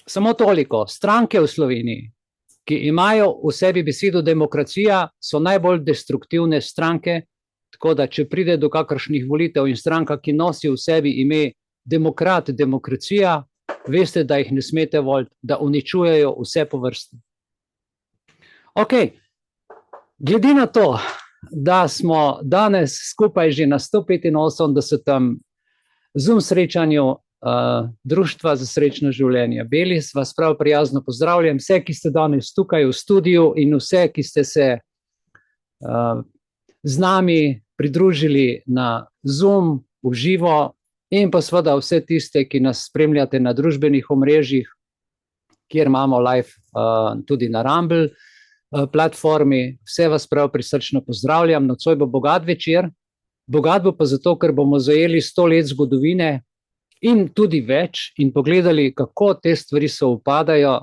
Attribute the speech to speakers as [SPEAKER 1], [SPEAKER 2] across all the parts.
[SPEAKER 1] Samo toliko, stranke v Sloveniji, ki imajo v sebi besedo demokracija, so najbolj destruktivne stranke, tako da če pride do kakršnih volitev in stranka, ki nosi v sebi ime demokrat, demokracija, veste, da jih ne smete voliti, da uničujejo vse po vrsti. Ok, glede na to, da smo danes skupaj že na 185. Zoom srečanju Društva za srečno življenje Belis, vas prav prijazno pozdravljam, vse, ki ste danes tukaj v studiu in vse, ki ste se z nami pridružili na Zoom v živo in pa seveda vse tiste, ki nas spremljate na družbenih omrežjih, kjer imamo live tudi na Rumble platformi. Vse vas prav prisrčno pozdravljam, nocoj bo bogat večer. Bogat bo pa zato, ker bomo zajeli 100 let zgodovine in tudi več in pogledali, kako te stvari se upadajo.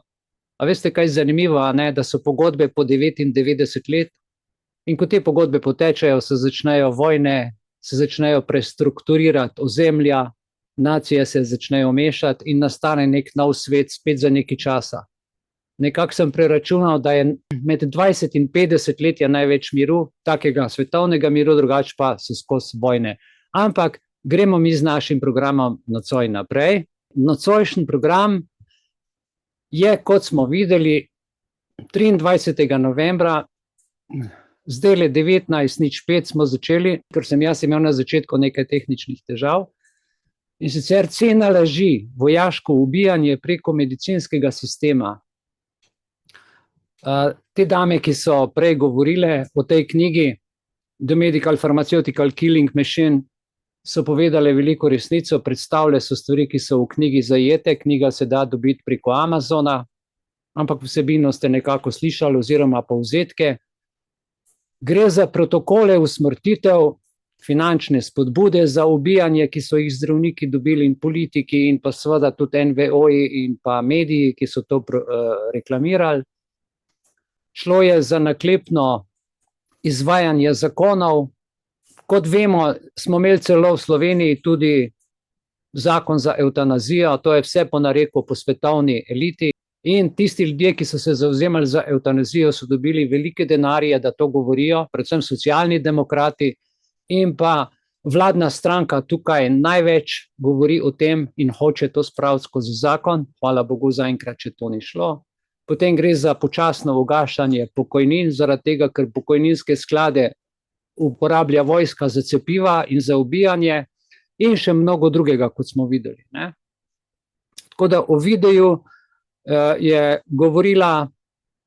[SPEAKER 1] A veste, kaj je zanimivo, ne? Da so pogodbe po 99 let in ko te pogodbe potečejo, se začnejo vojne, se začnejo prestrukturirati ozemlja, nacije se začnejo mešati in nastane nek nov svet spet za nekaj časa. Nekako sem preračunal, da je med 20 in 50 let je največ miru, takega svetovnega miru, drugače pa so skozi vojne. Ampak gremo mi z našim programom nocoj naprej. Nocojšnji program je, kot smo videli, 23. novembra, zdaj le 19:05 smo začeli, ker sem jaz imel na začetku nekaj tehničnih težav. In sicer cena laži, vojaško ubijanje preko medicinskega sistema. Te dame, ki so prej govorile o tej knjigi The Medical Pharmaceutical Killing Machine, so povedale veliko resnico, predstavile so stvari, ki so v knjigi zajete, knjiga se da dobiti preko Amazona, ampak vsebino ste nekako slišali oziroma povzetke. Gre za protokole usmrtitev, finančne spodbude za ubijanje, ki so jih zdravniki dobili in politiki in pa seveda tudi NVO-ji in pa mediji, ki so to reklamirali. Šlo je za naklepno izvajanje zakonov. Kot vemo, smo imeli celo v Sloveniji tudi zakon za evtanazijo, to je vse po nareku po svetovni eliti. In tisti ljudje, ki so se zavzemali za evtanazijo, so dobili velike denarje, da to govorijo, predvsem socialni demokrati in pa vladna stranka tukaj največ govori o tem in hoče to spraviti skozi zakon. Hvala Bogu zaenkrat, če to ni šlo. Potem gre za počasno ugašanje pokojnin, zaradi tega, ker pokojninske sklade uporablja vojska za cepiva in za ubijanje in še mnogo drugega, kot smo videli, ne? Tako da v videu je govorila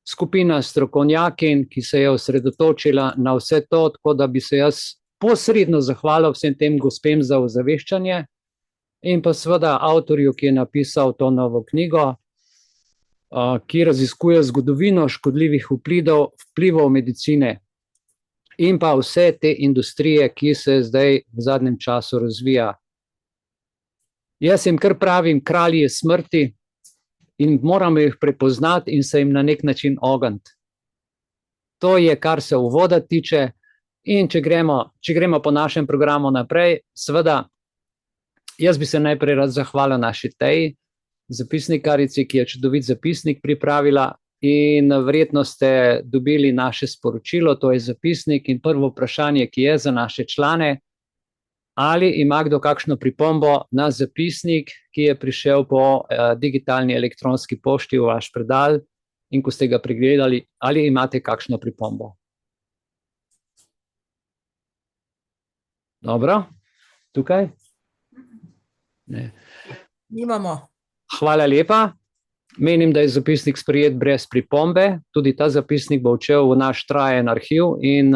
[SPEAKER 1] skupina strokovnjakinj, ki se je osredotočila na vse to, tako da bi se jaz posredno zahvalil vsem tem gospem za ozaveščanje in pa seveda avtorju, ki je napisal to novo knjigo, ki raziskuje zgodovino škodljivih vplivov medicine in pa vse te industrije, ki se zdaj v zadnjem času razvija. Jaz jim kar pravim kralji smrti in moramo jih prepoznati in se jim na nek način ogniti. To je, kar se uvoda tiče, in če gremo po našem programu naprej, seveda, jaz bi se najprej rad zahvalil naši Teji, zapisnikarici, ki je čudovit zapisnik pripravila in verjetno ste dobili naše sporočilo, to je zapisnik in prvo vprašanje, ki je za naše člane, ali ima kdo kakšno pripombo na zapisnik, ki je prišel po digitalni elektronski pošti v vaš predal in ko ste ga pregledali, ali imate kakšno pripombo? Dobro, tukaj? Ne.
[SPEAKER 2] Nimamo.
[SPEAKER 1] Hvala lepa. Menim, da je zapisnik sprejet brez pripombe. Tudi ta zapisnik bo odšel v naš trajen arhiv in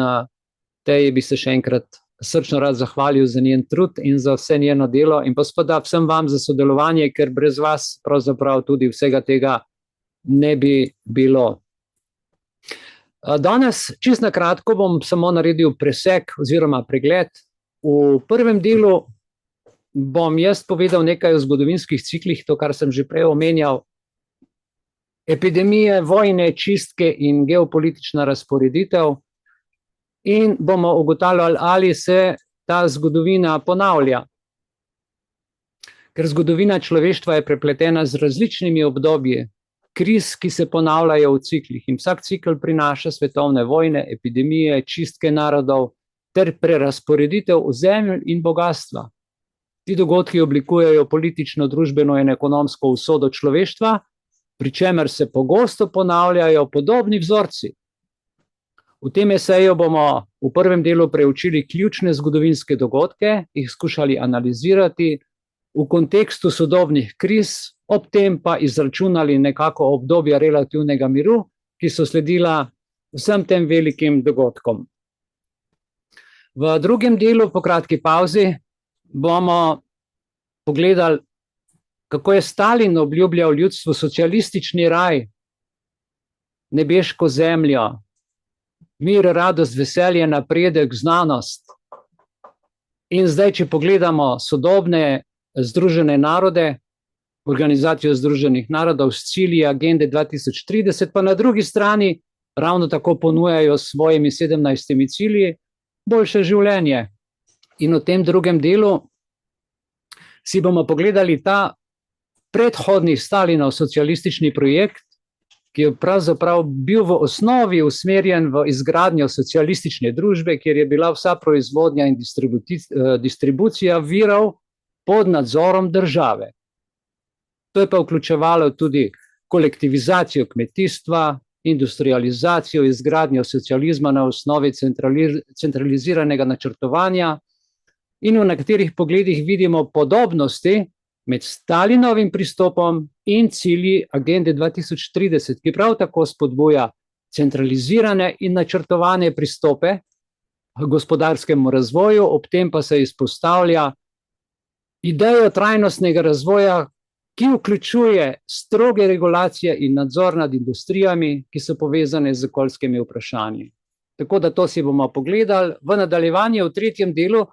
[SPEAKER 1] Teji bi se še enkrat srčno rad zahvalil za njen trud in za vse njeno delo in pa seveda vsem vam za sodelovanje, ker brez vas pravzaprav tudi vsega tega ne bi bilo. Danes čisto na kratko bom samo naredil presek oziroma pregled. V prvem delu bom jaz povedal nekaj o zgodovinskih ciklih, to, kar sem že prej omenjal, epidemije, vojne, čistke in geopolitična razporeditev in bomo ugotavljali, ali se ta zgodovina ponavlja. Ker zgodovina človeštva je prepletena z različnimi obdobji kriz, ki se ponavljajo v ciklih, in vsak cikl prinaša svetovne vojne, epidemije, čistke narodov ter prerazporeditev ozemelj in bogatstva. Ti dogodki oblikujejo politično, družbeno in ekonomsko usodo človeštva, pri čemer se pogosto ponavljajo podobni vzorci. V tem eseju bomo v prvem delu preučili ključne zgodovinske dogodke, jih skušali analizirati v kontekstu sodobnih kriz, ob tem pa izračunali nekako obdobja relativnega miru, ki so sledila vsem tem velikim dogodkom. V drugem delu, po kratki pauzi, bomo pogledali, kako je Stalin obljubljal ljudstvu socialistični raj, nebeško zemljo, mir, radost, veselje, napredek, znanost. In zdaj, če pogledamo sodobne Združene narode, Organizacijo Združenih narodov s cilji agende 2030, pa na drugi strani ravno tako ponujajo s svojimi 17 cilji boljše življenje. In v tem drugem delu si bomo pogledali ta predhodni Stalinov socialistični projekt, ki je pravzaprav bil v osnovi usmerjen v izgradnjo socialistične družbe, kjer je bila vsa proizvodnja in distribucija virov pod nadzorom države. To je pa vključevalo tudi kolektivizacijo kmetijstva, industrializacijo, izgradnjo socializma na osnovi centraliziranega načrtovanja, in v nekaterih pogledih vidimo podobnosti med Stalinovim pristopom in cilji agende 2030, ki prav tako spodbuja centralizirane in načrtovane pristope k gospodarskemu razvoju, ob tem pa se izpostavlja idejo trajnostnega razvoja, ki vključuje stroge regulacije in nadzor nad industrijami, ki so povezane z okoljskimi vprašanji. Tako da to si bomo pogledali. V nadaljevanju v tretjem delu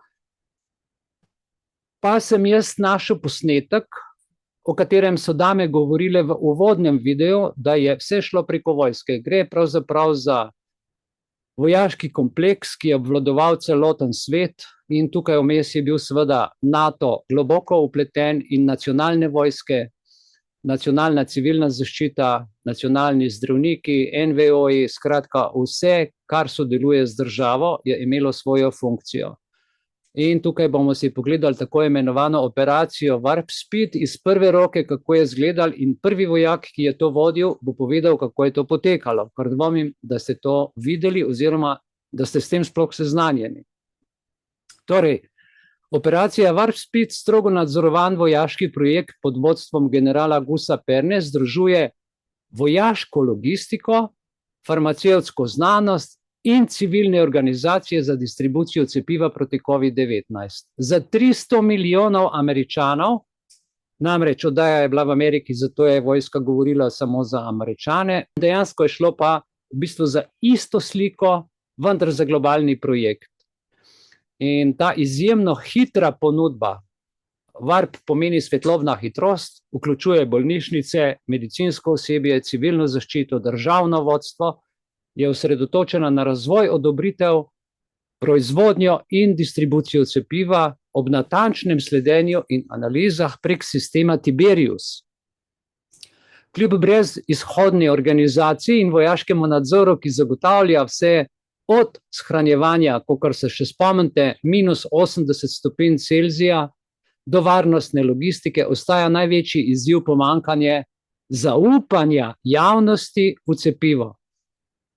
[SPEAKER 1] pa sem jaz našel posnetek, o katerem so dame govorile v uvodnem videu, da je vse šlo preko vojske. Gre pravzaprav za vojaški kompleks, ki je obvladoval celoten svet, in tukaj vmes je bil seveda NATO globoko vpleten in nacionalne vojske, nacionalna civilna zaščita, nacionalni zdravniki, NVO-ji, skratka vse, kar sodeluje z državo, je imelo svojo funkcijo. In tukaj bomo si pogledali tako imenovano operacijo Warp Speed iz prve roke, kako je izgledal, in prvi vojak, ki je to vodil, bo povedal, kako je to potekalo, ker dvomim, da ste to videli oziroma da ste s tem sploh seznanjeni. Torej, operacija Warp Speed, strogo nadzorovan vojaški projekt pod vodstvom generala Gusa Perne, združuje vojaško logistiko, farmacevtsko znanost in civilne organizacije za distribucijo cepiva proti COVID-19. Za 300 milijonov Američanov, namreč oddaja je bila v Ameriki, zato je vojska govorila samo za Američane, dejansko je šlo pa v bistvu za isto sliko, vendar za globalni projekt. In ta izjemno hitra ponudba, Warp pomeni svetlobna hitrost, vključuje bolnišnice, medicinsko osebje, civilno zaščito, državno vodstvo, je osredotočena na razvoj, odobritev, proizvodnjo in distribucijo cepiva ob natančnem sledenju in analizah prek sistema Tiberius. Kljub brezizhodni organizaciji in vojaškemu nadzoru, ki zagotavlja vse od shranjevanja, kakor se še spomnite, minus 80 stopinj Celzija, do varnostne logistike, ostaja največji izziv pomanjkanje zaupanja javnosti v cepivo.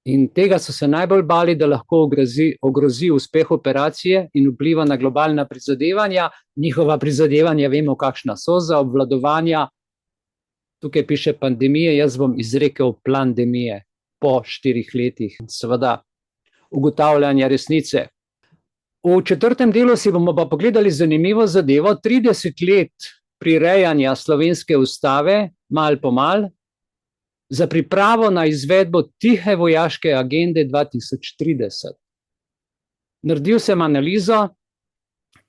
[SPEAKER 1] In tega so se najbolj bali, da lahko ogrozi uspeh operacije in vpliva na globalna prizadevanja. Njihova prizadevanja vemo, kakšna so, za obvladovanja. Tukaj piše pandemije, jaz bom izrekel plandemije po 4 letih, seveda ugotavljanja resnice. V četrtem delu si bomo pa pogledali zanimivo zadevo, 30 let prirejanja slovenske ustave, mal po mal, za pripravo na izvedbo tihe vojaške agende 2030. Naredil sem analizo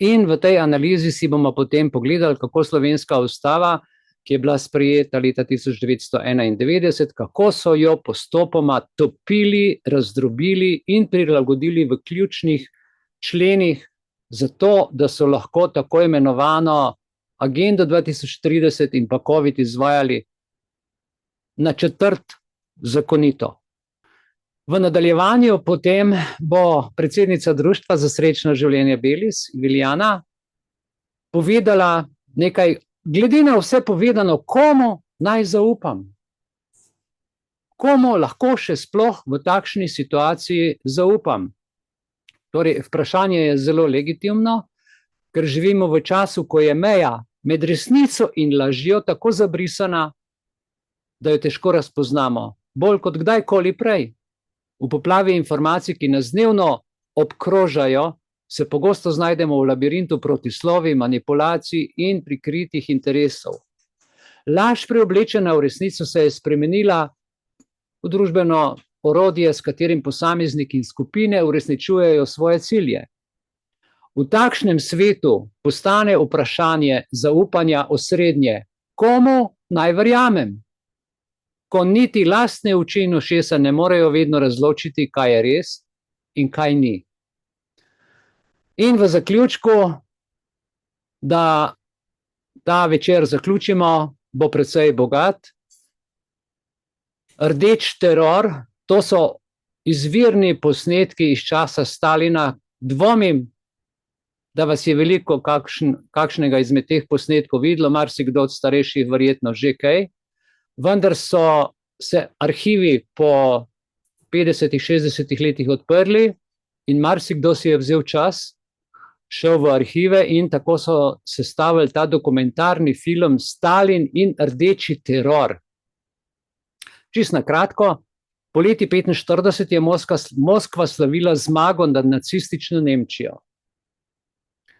[SPEAKER 1] in v tej analizi si bomo potem pogledali, kako slovenska ustava, ki je bila sprejeta leta 1991, kako so jo postopoma topili, razdrobili in prilagodili v ključnih členih, zato da so lahko tako imenovano agendo 2030 in pa COVID izvajali na četrt zakonito. V nadaljevanju potem bo predsednica Društva za srečno življenje Belis, Viljana, povedala nekaj, glede na vse povedano, komu naj zaupam. Komu lahko še sploh v takšni situaciji zaupam? Torej, vprašanje je zelo legitimno, ker živimo v času, ko je meja med resnico in lažjo tako zabrisana, da jo težko razpoznamo, bolj kot kdajkoli prej. V poplavi informacij, ki nas dnevno obkrožajo, se pogosto znajdemo v labirintu protislovij, manipulacij in prikritih interesov. Laž preoblečena v resnico se je spremenila v družbeno orodje, s katerim posamezniki in skupine uresničujejo svoje cilje. V takšnem svetu postane vprašanje zaupanja osrednje, komu naj verjamem? Ko niti lastne oči in ušesa ne morejo vedno razločiti, kaj je res in kaj ni. In v zaključku, da ta večer zaključimo, bo precej bogat. Rdeč teror, to so izvirni posnetki iz časa Stalina. Dvomim, da vas je veliko kakšnega izmed teh posnetkov videlo, marsikdo od starejših verjetno že kaj. Vendar so se arhivi po 50-60 letih odprli in marsikdo si je vzel čas, šel v arhive in tako so sestavili ta dokumentarni film Stalin in rdeči teror. Čisto na kratko, poleti 1945 je Moskva slavila zmago nad nacistično Nemčijo.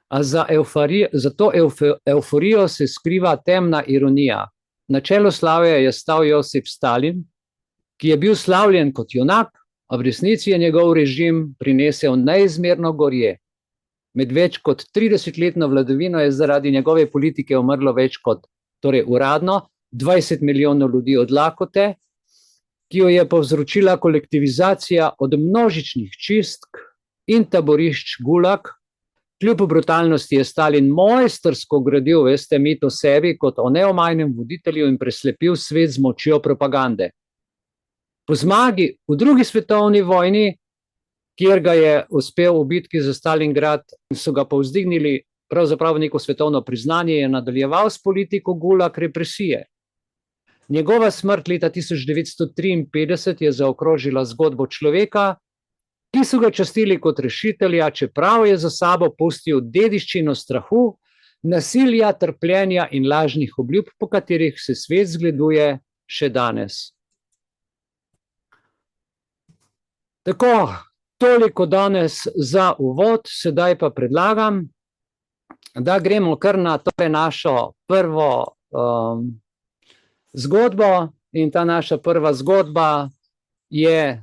[SPEAKER 1] A za to evforijo se skriva temna ironija. Na čelu slavja je stal Josip Stalin, ki je bil slavljen kot junak, a v resnici je njegov režim prinesel neizmerno gorje. Med več kot 30-letno vladavino je zaradi njegove politike umrlo več kot, torej uradno, 20 milijonov ljudi od lakote, ki jo je povzročila kolektivizacija od množičnih čistk in taborišč Gulag. Kljub brutalnosti je Stalin mojstrsko gradil, veste, mit o sebi kot o neomajnem voditelju in preslepil svet z močjo propagande. Po zmagi v drugi svetovni vojni, kjer ga je uspel v bitki za Stalingrad, so ga povzdignili pravzaprav neko svetovno priznanje, je nadaljeval s politiko Gulag represije. Njegova smrt leta 1953 je zaokrožila zgodbo človeka, ki so ga častili kot rešitelja, čeprav je za sabo pustil dediščino strahu, nasilja, trpljenja in lažnih obljub, po katerih se svet zgleduje še danes. Tako, toliko danes za uvod, sedaj pa predlagam, da gremo kar na našo prvo zgodbo, in ta naša prva zgodba je